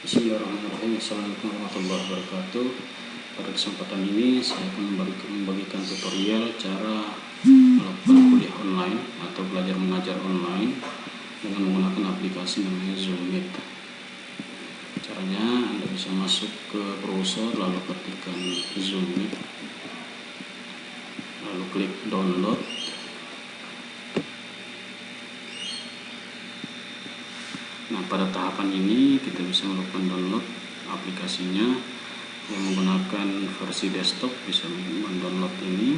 Bismillahirrahmanirrahim. Assalamualaikum warahmatullahi wabarakatuh. Pada kesempatan ini saya akan membagikan tutorial cara melakukan kuliah online atau belajar mengajar online dengan menggunakan aplikasi namanya Zoom Meet. Caranya Anda bisa masuk ke browser, lalu ketikkan Zoom Meet, lalu klik download. Nah, pada tahapan ini kita bisa melakukan download aplikasinya. Yang menggunakan versi desktop bisa mendownload ini,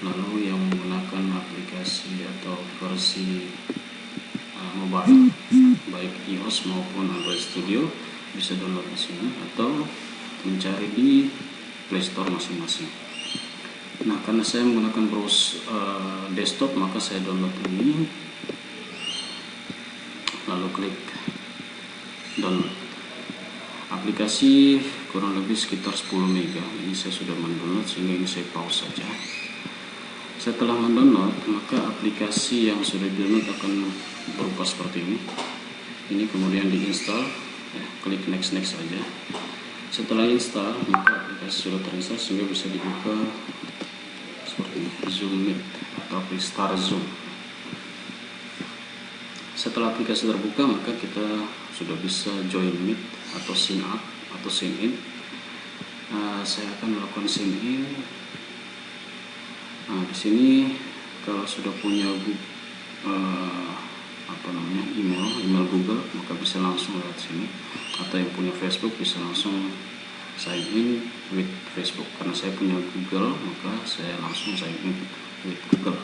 lalu yang menggunakan aplikasi atau versi mobile baik iOS maupun Android Studio bisa download di sini atau mencari di Play Store masing-masing. Nah, karena saya menggunakan browser desktop, maka saya download ini, lalu klik download. Aplikasi kurang lebih sekitar 10 MB. Ini saya sudah mendownload sehingga ini saya pause saja. Setelah mendownload, maka aplikasi yang sudah download akan berupa seperti ini. Ini kemudian diinstal, klik next saja. Setelah install, maka aplikasi sudah terinstall sehingga bisa dibuka seperti ini, Zoom Meet atau Start Zoom. Setelah aplikasi terbuka, maka kita sudah bisa join meet atau sign up atau sign in. Saya akan melakukan sign in. Nah, di sini kalau sudah punya email Google, maka bisa langsung lewat sini. Atau yang punya Facebook bisa langsung sign in with Facebook. Karena saya punya Google, maka saya langsung sign in with Google.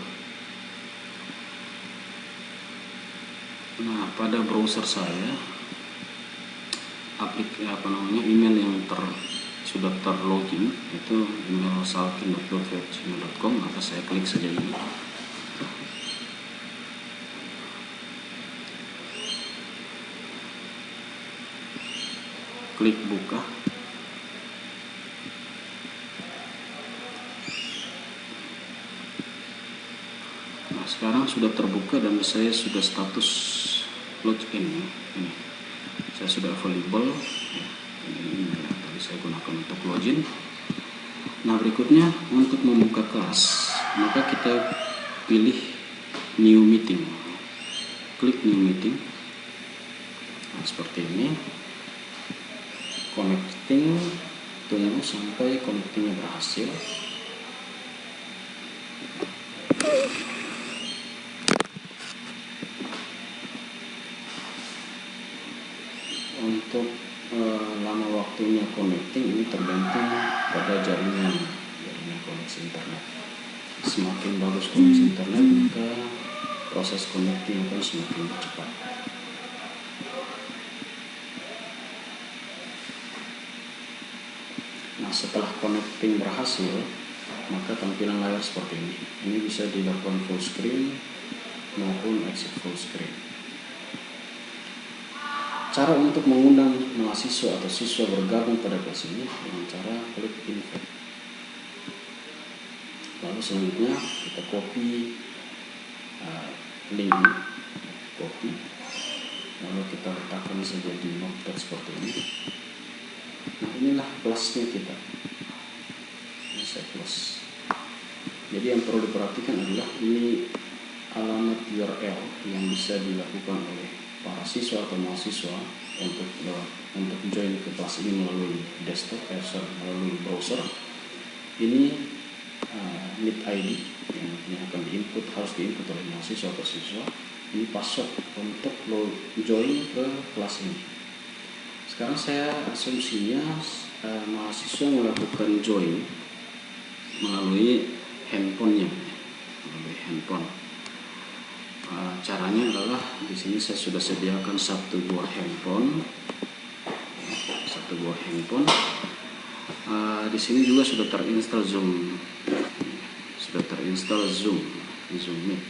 Nah, pada browser saya email yang sudah terlogin itu email salkin.gmail.com, maka saya klik saja ini. Klik buka. Nah, sekarang sudah terbuka dan saya sudah status login. Ini saya sudah available. Ini tadi saya gunakan untuk login. Nah, berikutnya untuk membuka kelas, maka kita pilih new meeting. Klik new meeting. Nah, seperti ini. Connecting, tunggu sampai connectingnya berhasil. Untuk lama waktunya connecting ini tergantung pada jaringan koneksi internet. Semakin bagus koneksi internet, maka proses connecting akan semakin cepat. Nah, setelah connecting berhasil, maka tampilan layar seperti ini. Ini bisa dilakukan full screen maupun exit full screen. Cara untuk mengundang mahasiswa atau siswa bergabung pada kelas ini dengan cara klik invite. Lalu selanjutnya kita copy link ini, copy, lalu kita letakkan saja di notepad seperti ini. Nah, inilah kelasnya kita. Ini saya close. Jadi yang perlu diperhatikan adalah ini alamat URL yang bisa dilakukan oleh para siswa atau mahasiswa untuk join ke kelas ini melalui desktop, melalui browser. Ini Meet ID yang akan harus diinput oleh mahasiswa atau siswa. Ini password untuk join ke kelas ini. Sekarang saya asumsinya mahasiswa melakukan join melalui handphonenya, melalui handphone. Caranya adalah di sini saya sudah sediakan satu buah handphone. Di sini juga sudah terinstall Zoom, Zoom Meet.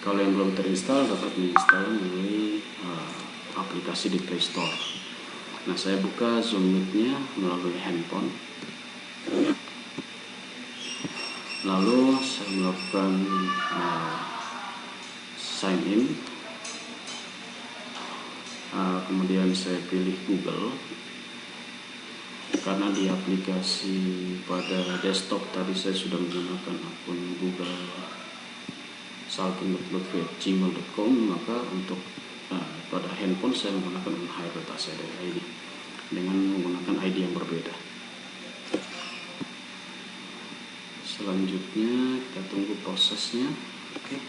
Kalau yang belum terinstall dapat diinstal melalui aplikasi di Play Store. Nah, saya buka Zoom Meet-nya melalui handphone. Lalu saya melakukan sign in. kemudian saya pilih Google, karena di aplikasi pada desktop tadi saya sudah menggunakan akun Google salting.lutfi@gmail.com, maka untuk pada handphone saya menggunakan unhire data saya dari ID dengan menggunakan ID yang berbeda. Selanjutnya kita tunggu prosesnya. Oke.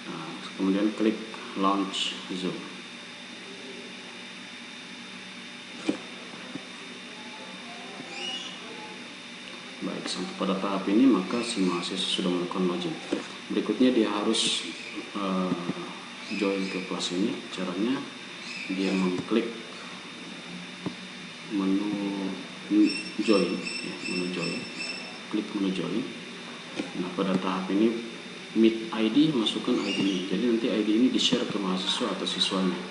Nah, kemudian klik launch Zoom. Baik, sampai pada tahap ini maka si mahasiswa sudah melakukan login. Berikutnya dia harus join ke kelas ini. Caranya dia mengklik menu join, ya, menu join, klik menu join. Nah, pada tahap ini Meet ID, masukkan ID ini. Jadi nanti ID ini di-share ke mahasiswa atau siswanya.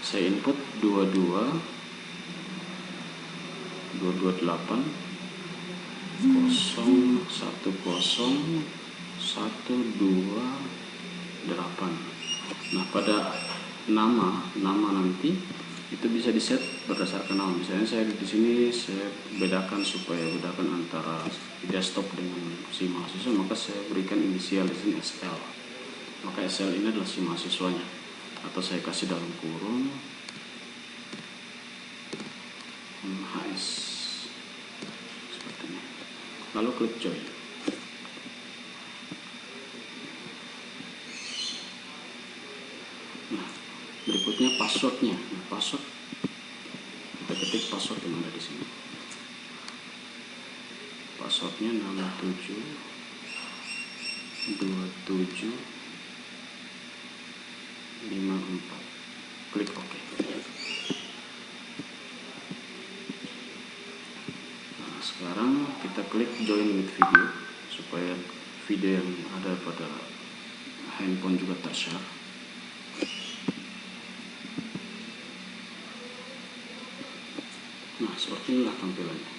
Saya input 228 010 128. Nah, pada nama nanti itu bisa diset berdasarkan nama. Misalnya saya di sini saya bedakan supaya bedakan antara desktop dengan si mahasiswa, maka saya berikan inisial di sini SL. Maka SL ini adalah si mahasiswanya. Atau saya kasih dalam kurung HS seperti ini. Lalu klik join. Nah, berikutnya passwordnya. Password kita ketik password yang ada di sini. Passwordnya 672754. Klik OK. Nah, sekarang kita klik join with video supaya video yang ada pada handphone juga ter-share. Nah, seperti inilah tampilannya.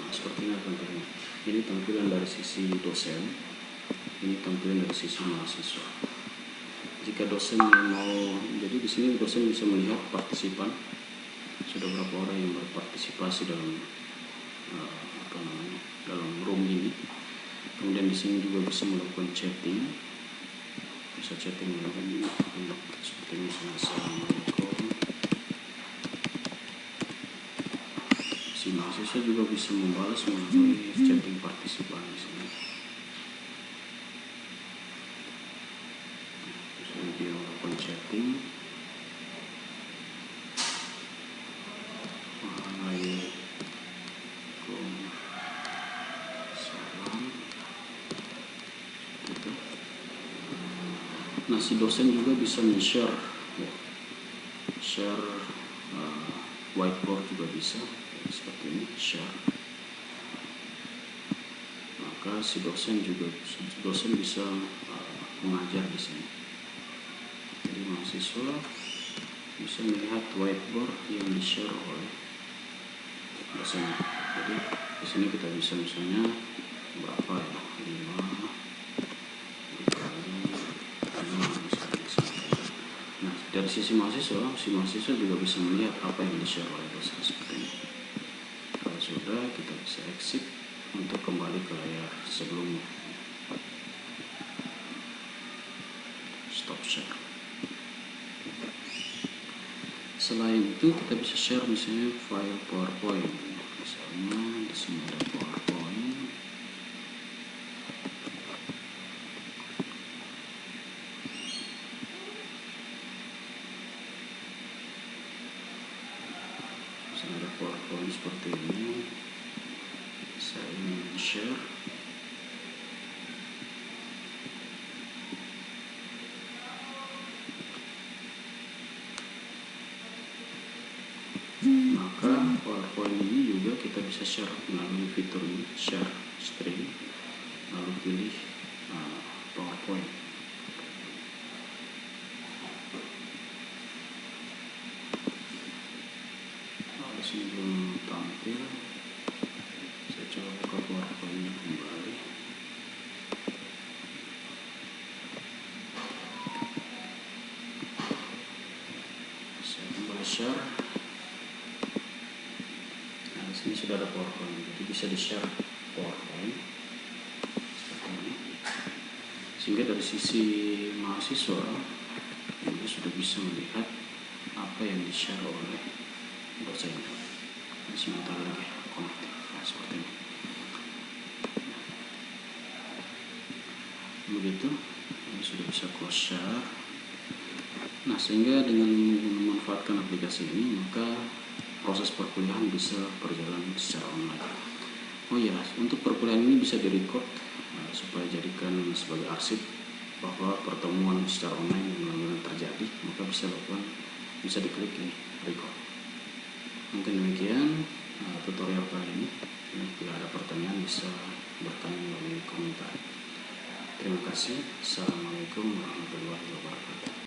Seperti ini tampilannya. Ini tampilan dari sisi dosen, ini tampilan dari sisi mahasiswa. Jika dosen mau, jadi di sini dosen bisa melihat partisipan, sudah berapa orang yang berpartisipasi dalam dalam room ini. Kemudian di sini juga bisa melakukan chatting, bisa chatting menggunakan seperti misalnya Assalamualaikum. Si mahasiswa juga bisa membalas melalui chatting partisipan di sini. Misalnya dia melakukan chatting, Waalaikumsalam. Gitu. Nah, si dosen juga bisa men-share, ya. Share whiteboard juga bisa. Seperti ini, share. Maka si dosen bisa mengajar di sini. Jadi mahasiswa bisa melihat whiteboard yang di-share oleh dosen. Jadi di sini kita bisa misalnya berapa ya, 5 misalnya. Nah, dari sisi mahasiswa juga bisa melihat apa yang di-share oleh dosen seperti ini. Kalau sudah, kita bisa exit untuk kembali ke layar sebelumnya. Stop share. Selain itu kita bisa share misalnya file PowerPoint. Misalnya di sini ada PowerPoint. Misalnya ada PowerPoint seperti ini. Saya ingin share. Maka PowerPoint ini juga kita bisa share melalui fitur ini, share screen, lalu pilih PowerPoint. Nah, di sini belum tampil. Saya coba buka PowerPoint kembali. bisa di-share PowerPoint seperti ini, sehingga dari sisi mahasiswa itu sudah bisa melihat apa yang di-share oleh dosen. Ini sebentar lagi konektif, seperti ini. Begitu, ini sudah bisa close share. Nah, sehingga dengan memanfaatkan aplikasi ini, maka proses perkuliahan bisa berjalan secara online. Oh ya, untuk perkuliahan ini bisa direcord supaya jadikan sebagai arsip bahwa pertemuan secara online yang terjadi, maka bisa diklik ini record. Mungkin demikian tutorial kali ini. Bila ada pertanyaan bisa bertanya melalui komentar. Terima kasih. Assalamualaikum warahmatullahi wabarakatuh.